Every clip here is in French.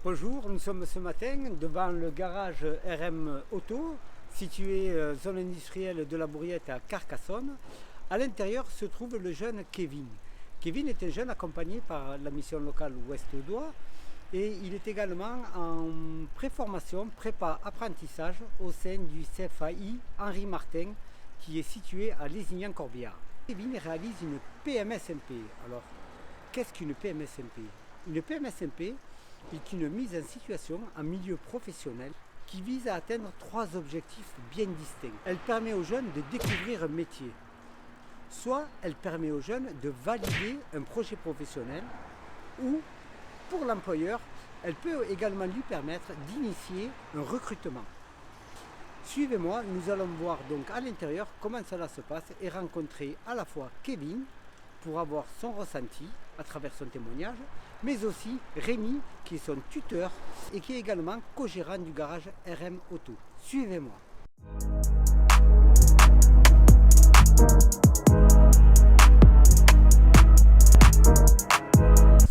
Bonjour, nous sommes ce matin devant le garage RM Auto, situé zone industrielle de la Bourriette à Carcassonne. À l'intérieur se trouve le jeune Kevin. Kevin est un jeune accompagné par la mission locale Ouest Audois et il est également en préformation, prépa-apprentissage au sein du CFAI Henri Martin qui est situé à Lézignan-Corbillard. Kevin réalise une PMSMP. Alors, qu'est-ce qu'une PMSMP? Une PMSMP est une mise en situation en milieu professionnel qui vise à atteindre trois objectifs bien distincts. Elle permet aux jeunes de découvrir un métier. Soit elle permet aux jeunes de valider un projet professionnel ou, pour l'employeur, elle peut également lui permettre d'initier un recrutement. Suivez-moi, nous allons voir donc à l'intérieur comment cela se passe et rencontrer à la fois Kevin pour avoir son ressenti à travers son témoignage, mais aussi Rémi qui est son tuteur et qui est également co-gérant du garage RM Auto. Suivez-moi.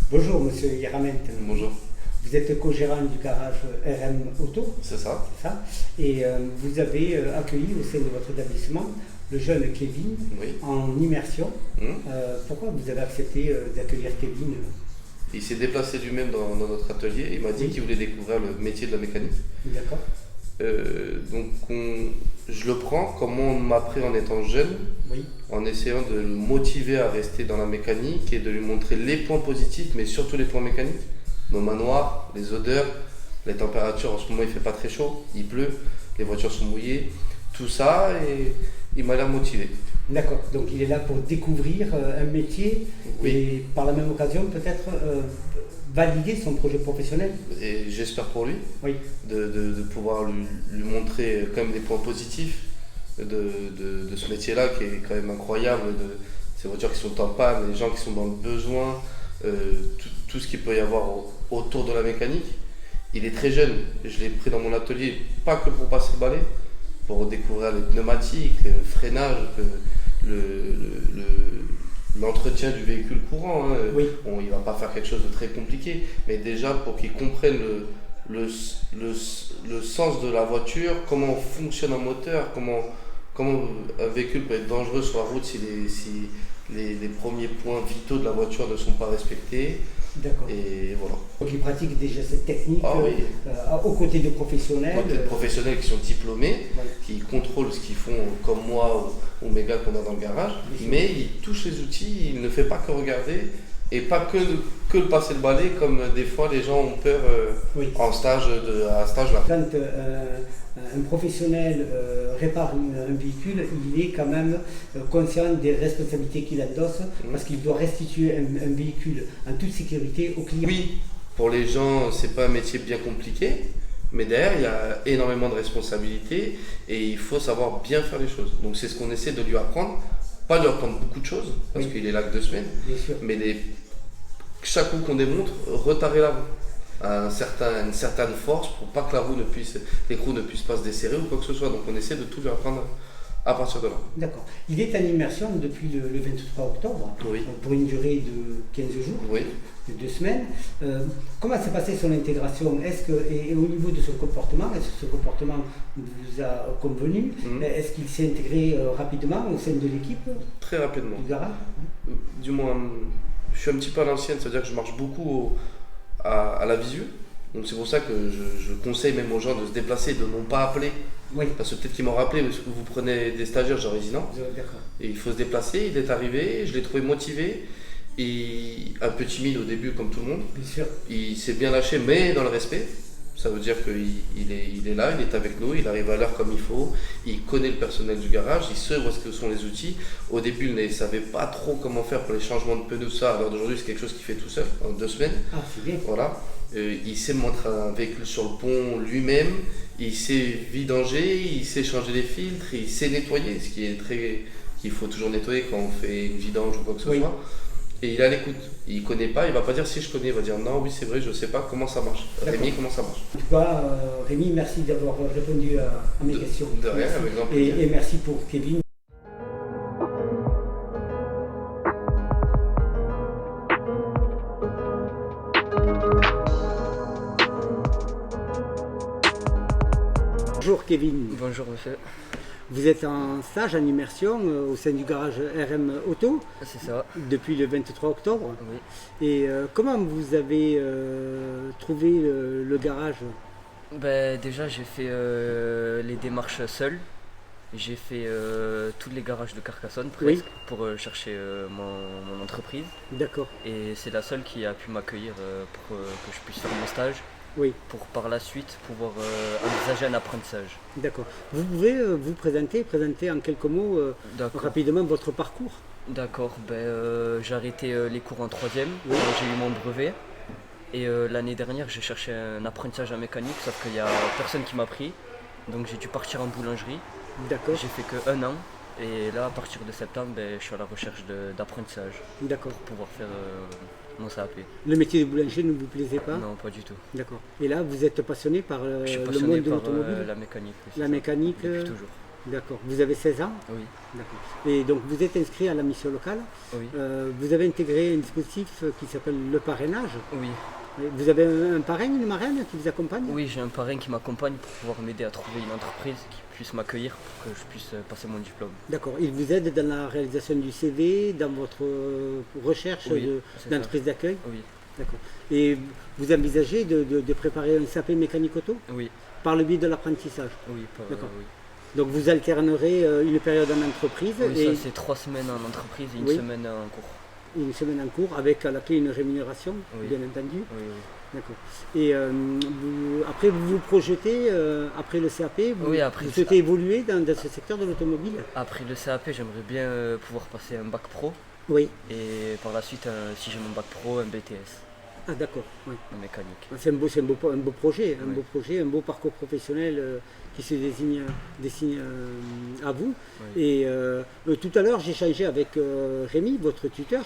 Bonjour Monsieur Yarament. Bonjour. Vous êtes co-gérant du garage RM Auto. C'est ça. Et vous avez accueilli au sein de votre établissement le jeune Kevin en immersion. Pourquoi vous avez accepté d'accueillir Kevin? Il s'est déplacé lui-même dans notre atelier. Il m'a dit qu'il voulait découvrir le métier de la mécanique. D'accord. Je le prends comme on m'a appris en étant jeune, en essayant de le motiver à rester dans la mécanique et de lui montrer les points positifs, mais surtout les points mécaniques. Nos manoirs, les odeurs, les températures. En ce moment, il ne fait pas très chaud, il pleut, les voitures sont mouillées, tout ça, et il m'a l'air motivé. D'accord, donc il est là pour découvrir un métier et par la même occasion peut-être valider son projet professionnel. Et j'espère pour lui de pouvoir lui montrer quand même des points positifs de ce métier-là qui est quand même incroyable, de ces voitures qui sont en panne, les gens qui sont dans le besoin, tout ce qu'il peut y avoir autour de la mécanique. Il est très jeune, je l'ai pris dans mon atelier, pas que pour passer le balai, pour découvrir les pneumatiques, le freinage, l'entretien du véhicule courant. Bon, il ne va pas faire quelque chose de très compliqué, mais déjà pour qu'il comprenne le sens de la voiture, comment fonctionne un moteur, comment un véhicule peut être dangereux sur la route si les premiers points vitaux de la voiture ne sont pas respectés. D'accord. Et voilà. Donc il pratique déjà cette technique aux côtés de professionnels. Des professionnels qui sont diplômés, qui contrôlent ce qu'ils font comme moi ou mes gars qu'on a dans le garage, mais il touche les outils, il ne fait pas que regarder et pas que le passer le balai comme des fois les gens ont peur à stage là. Quand un professionnel répare un véhicule, il est quand même conscient des responsabilités qu'il endosse parce qu'il doit restituer un véhicule en toute sécurité au client. Oui, pour les gens, c'est pas un métier bien compliqué, mais derrière, il y a énormément de responsabilités et il faut savoir bien faire les choses. Donc c'est ce qu'on essaie de lui apprendre, pas de lui apprendre beaucoup de choses, parce qu'il est là que 2 semaines, mais chaque coup qu'on démontre, retarder la roue à une certaine force pour pas que les roues ne puissent pas se desserrer ou quoi que ce soit. Donc on essaie de tout lui apprendre à partir de là. D'accord. Il est en immersion depuis le 23 octobre, pour une durée de 15 jours, de 2 semaines. Comment s'est passée son intégration? Et au niveau de son comportement, est-ce que ce comportement vous a convenu? Est-ce qu'il s'est intégré rapidement au sein de l'équipe? Très rapidement. Du garage? Du moins, je suis un petit peu à l'ancienne, c'est-à-dire que je marche beaucoup à la visu. Donc c'est pour ça que je conseille même aux gens de se déplacer, de non pas appeler. Parce que peut-être qu'ils m'ont rappelé, parce que vous prenez des stagiaires, j'aurais dit non. Et il faut se déplacer, il est arrivé, je l'ai trouvé motivé, et un peu timide au début comme tout le monde. Bien sûr. Il s'est bien lâché, mais dans le respect. Ça veut dire qu'il est là, il est avec nous, il arrive à l'heure comme il faut, il connaît le personnel du garage, il sait où est-ce que sont les outils. Au début, il ne savait pas trop comment faire pour les changements de pneus, ça. Alors d'aujourd'hui, c'est quelque chose qu'il fait tout seul, en 2 semaines. Ah, c'est bien. Voilà. Il sait monter un véhicule sur le pont lui-même, il sait vidanger, il sait changer les filtres, il sait nettoyer, ce qui est qu'il faut toujours nettoyer quand on fait une vidange ou quoi que ce soit. Et il est à l'écoute. Il ne connaît pas, il ne va pas dire si je connais, il va dire non, oui, c'est vrai, je ne sais pas comment ça marche. Rémi, comment ça marche? En tout cas, Rémi, merci d'avoir répondu à mes questions. De rien, avec grand plaisir. Et merci pour Kevin. Bonjour Kevin, Bonjour monsieur, vous êtes en stage, en immersion au sein du garage RM Auto c'est ça, depuis le 23 octobre. oui. Et comment vous avez trouvé le garage? Ben, déjà j'ai fait les démarches seul. J'ai fait tous les garages de Carcassonne presque pour chercher mon entreprise. D'accord, Et c'est la seule qui a pu m'accueillir pour que je puisse faire mon stage. oui, Pour par la suite pouvoir envisager un apprentissage. d'accord. Vous pouvez vous présenter en quelques mots D'accord. rapidement votre parcours? D'accord, j'ai arrêté les cours en troisième, Oui. j'ai eu mon brevet. Et l'année dernière j'ai cherché un apprentissage en mécanique, sauf qu'il n'y a personne qui m'a pris. Donc j'ai dû partir en boulangerie. D'accord, J'ai fait que 1 an. Et là à partir de septembre je suis à la recherche d'apprentissage d'accord. pour pouvoir faire mon CAP. Le métier de boulanger ne vous plaisait pas? Non, pas du tout. D'accord. Et là, vous êtes passionné par Je suis le passionné monde de par l'automobile? la mécanique. oui, c'est La ça. mécanique, Depuis toujours. d'accord. Vous avez 16 ans? Oui, D'accord. Et donc vous êtes inscrit à la mission locale. oui, Vous avez intégré un dispositif qui s'appelle le parrainage. oui. Vous avez un parrain, une marraine qui vous accompagne? Oui, j'ai un parrain qui m'accompagne pour pouvoir m'aider à trouver une entreprise qui puisse m'accueillir pour que je puisse passer mon diplôme. D'accord. Il vous aide dans la réalisation du CV, dans votre recherche Oui, c'est ça. d'entreprise d'accueil? Oui, D'accord. Et vous envisagez de préparer un CAP mécanique auto oui, par le biais de l'apprentissage? oui, D'accord. oui. Donc vous alternerez une période en entreprise Oui, et ça c'est 3 semaines en entreprise et une Oui. semaine en cours. une semaine en cours avec à la clé une rémunération, Oui. bien entendu. Oui, oui. D'accord. Et après, vous vous projetez, après le CAP, Oui, après vous le souhaitez évoluer dans ce secteur de l'automobile? Après le CAP, j'aimerais bien pouvoir passer un bac pro Oui. et par la suite, si j'ai mon bac pro, un BTS Ah d'accord. Oui. en mécanique. C'est un beau projet, Oui. un beau parcours professionnel qui se dessine à vous. Oui. Et tout à l'heure, j'ai échangé avec Rémi, votre tuteur,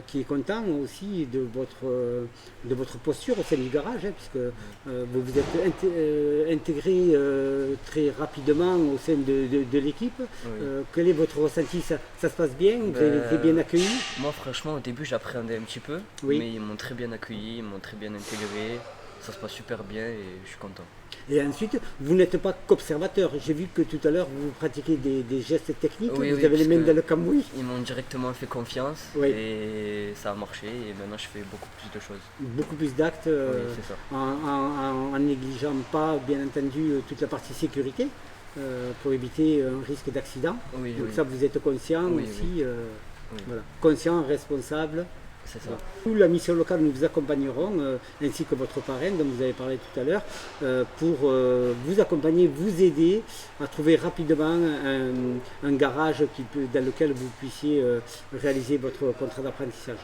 qui est content aussi de votre posture au sein du garage, hein, puisque vous vous êtes intégré très rapidement au sein de l'équipe. Oui. Quel est votre ressenti? Ça se passe bien? Vous avez été bien accueilli? Moi, franchement, au début, j'appréhendais un petit peu, Oui. mais ils m'ont très bien accueilli, ils m'ont très bien intégré. Ça se passe super bien et je suis content. Et ensuite, vous n'êtes pas qu'observateur. J'ai vu que tout à l'heure, vous pratiquez des gestes techniques, Oui, vous oui, avez les parce mains que- dans le cambouis. Ils m'ont directement fait confiance Oui. et ça a marché et maintenant je fais beaucoup plus de choses. Beaucoup plus d'actes Oui, c'est ça. en négligeant pas, bien entendu, toute la partie sécurité pour éviter un risque d'accident. Oui, Donc oui, ça, vous êtes conscient Oui, aussi. oui. Voilà. Conscient, responsable. c'est ça. Nous, la mission locale, nous vous accompagnerons, ainsi que votre parrain dont vous avez parlé tout à l'heure, pour vous accompagner, vous aider à trouver rapidement un garage dans lequel vous puissiez réaliser votre contrat d'apprentissage.